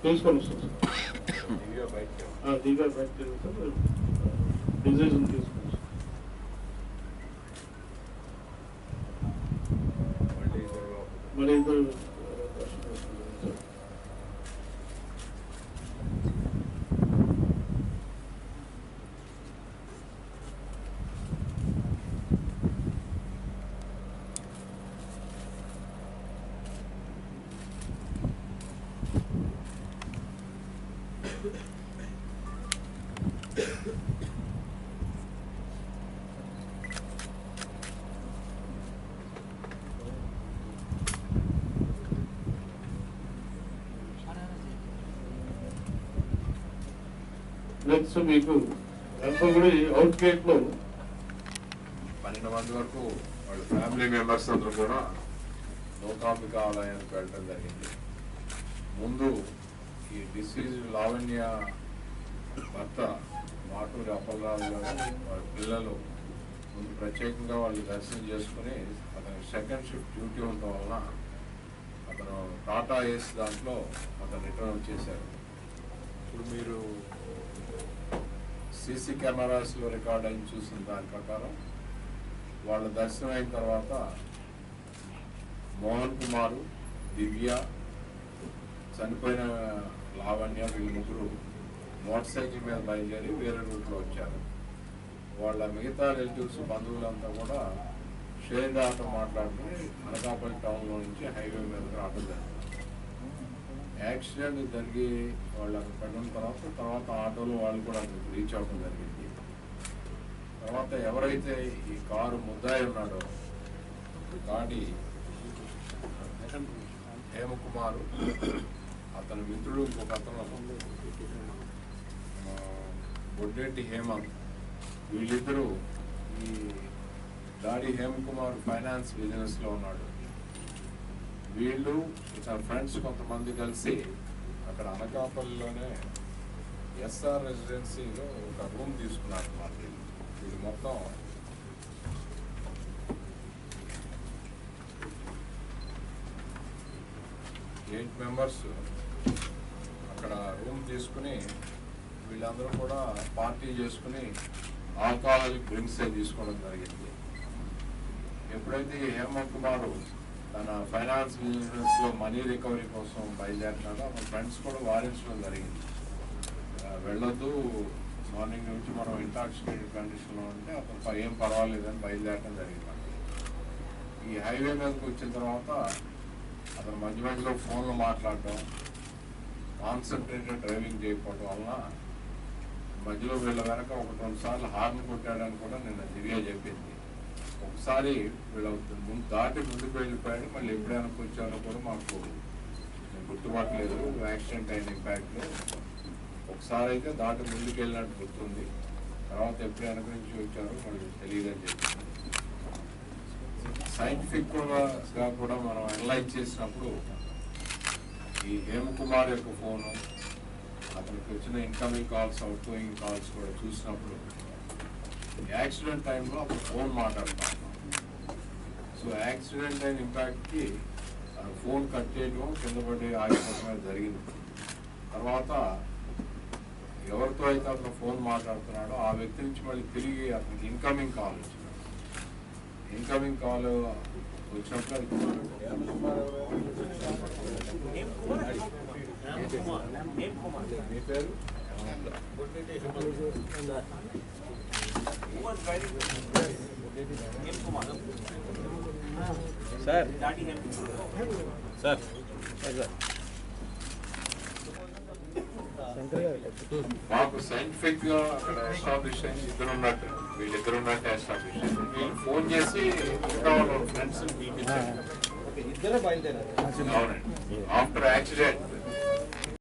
తీసుకొని వస్తాం సార్ దివ్య బయట డిజైన్ తీసుకొని మరి ఇద్దరు నెక్స్ట్ మీకు ఎంతో కూడా అవుట్ గేట్ లో 12 మంది వరకు వాళ్ళ ఫ్యామిలీ మెంబర్స్ అందరూ కూడా నూకాంబిక ఆలయానికి వెళ్ళడం జరిగింది. ముందు ఈ డిసీజ్ లావణ్య భర్త మాటూరి అప్పలరాజు గారు వాళ్ళ పిల్లలు ముందు ప్రత్యేకంగా వాళ్ళు దర్శనం చేసుకుని అతనికి సెకండ్ షిఫ్ట్ డ్యూటీ ఉండటం వలన అతను టాటా ఏస్ దాంట్లో అతను రిటర్న్ వచ్చేసారు. ఇప్పుడు మీరు సీసీ కెమెరాస్లో రికార్డ్ అయిన చూసిన దాని ప్రకారం వాళ్ళ దర్శనం అయిన తర్వాత మోహన్ కుమారు, దివ్య, చనిపోయిన లావణ్య వీళ్ళు ముగ్గురు మోటార్ సైకిల్ మీద బయలుదేరి వేరే రూట్లో వచ్చారు. వాళ్ళ మిగతా రిలేటివ్స్ బంధువులంతా కూడా షేర్ ఆటో మాట్లాడుకుని అనకాపల్లి టౌన్లో నుంచి హైవే మీద రావడం జరిగింది. యాక్సిడెంట్ జరిగి వాళ్ళు అక్కడ పడిన తర్వాత ఆటోలో వాళ్ళు కూడా అక్కడికి రీచ్ అవ్వడం జరిగింది. తర్వాత ఎవరైతే ఈ కారు ముద్దాయి ఉన్నాడో గాడి హేమకుమారు, అతని మిత్రుడు ఇంకొక అతను బొడ్డెట్టి హేమంత్, వీళ్ళిద్దరూ ఈ గాడి హేమకుమార్ ఫైనాన్స్ బిజినెస్లో ఉన్నాడు. వీళ్ళు ఇతర ఫ్రెండ్స్ కొంతమంది కలిసి అక్కడ అనకాపల్లిలోనే ఎస్ఆర్ రెసిడెన్సీలో ఒక రూమ్ తీసుకున్నారు. వీళ్ళు మొత్తం 8 మెంబర్స్ అక్కడ రూమ్ తీసుకుని వీళ్ళందరూ కూడా పార్టీ చేసుకుని ఆల్కహాలిక్ డ్రింక్స్ తీసుకోవడం జరిగింది. ఎప్పుడైతే హేమంత్ కుమార్ తన ఫైనాన్స్ బిజినెస్లో మనీ రికవరీ కోసం బయలుదేరినాడో మా ఫ్రెండ్స్ కూడా వారించడం జరిగింది. వెళ్ళొద్దు, మార్నింగ్ నుంచి మనం ఇంటాక్సికేటెడ్ కండిషన్లో ఉంటే అతను ఏం పర్వాలేదని బయలుదేరడం జరిగింది. ఈ హైవే మీదకి వచ్చిన తర్వాత అతను మధ్య మధ్యలో ఫోన్లో మాట్లాడటం, కాన్సన్ట్రేటెడ్ డ్రైవింగ్ చేయకపోవడం వలన మధ్యలో వీళ్ళ వెనక 1-2 సార్లు హార్న్ కొట్టాడని కూడా నిన్న దివ్య చెప్పింది. ఒకసారి వీళ్ళ ముందు దాటి ముందుకు వెళ్ళిపోయాడు, మళ్ళీ ఎప్పుడైనా వచ్చారో కూడా మాకు గుర్తుపట్టలేదు. యాక్సిడెంట్ అయిన ఇంపాక్ట్లో ఒకసారి అయితే దాటి ముందుకు వెళ్ళినట్టు గుర్తుంది, తర్వాత ఎప్పుడైనా నుంచి వచ్చారో మళ్ళీ తెలియదని చెప్పింది. సైంటిఫిక్గా కూడా మనం అనలైజ్ చేసినప్పుడు ఈ హేమకుమార్ యొక్క ఫోను, అతనికి వచ్చిన incoming calls, out going calls కూడా చూసినప్పుడు యాక్సిడెంట్ టైంలో అప్పుడు ఫోన్ మాట్లాడుతాం. సో యాక్సిడెంట్ అయిన ఇంపాక్ట్కి ఫోన్ కట్ చేయడం, కింద పడి ఆగిపోవడం జరిగింది. తర్వాత ఎవరితో అయితే అతను ఫోన్ మాట్లాడుతున్నాడో ఆ వ్యక్తి నుంచి మళ్ళీ తిరిగి అతనికి ఇన్కమింగ్ కాల్ వచ్చింది. ఇన్కమింగ్ కాల్ వచ్చినప్పుడు మీ పేరు సార్ సార్ మాకు సైంటిఫిక్ గా అక్కడ ఎస్టాబ్లిష్ అయింది ఇద్దరు ఉన్నట్టు, వీళ్ళిద్దరు ఉన్నట్టు ఎస్టాబ్లిష్ అయింది. వీళ్ళు ఫోన్ చేసి ఫ్రెండ్స్ పిలిపించారు. అవునండి, ఆఫ్టర్ యాక్సిడెంట్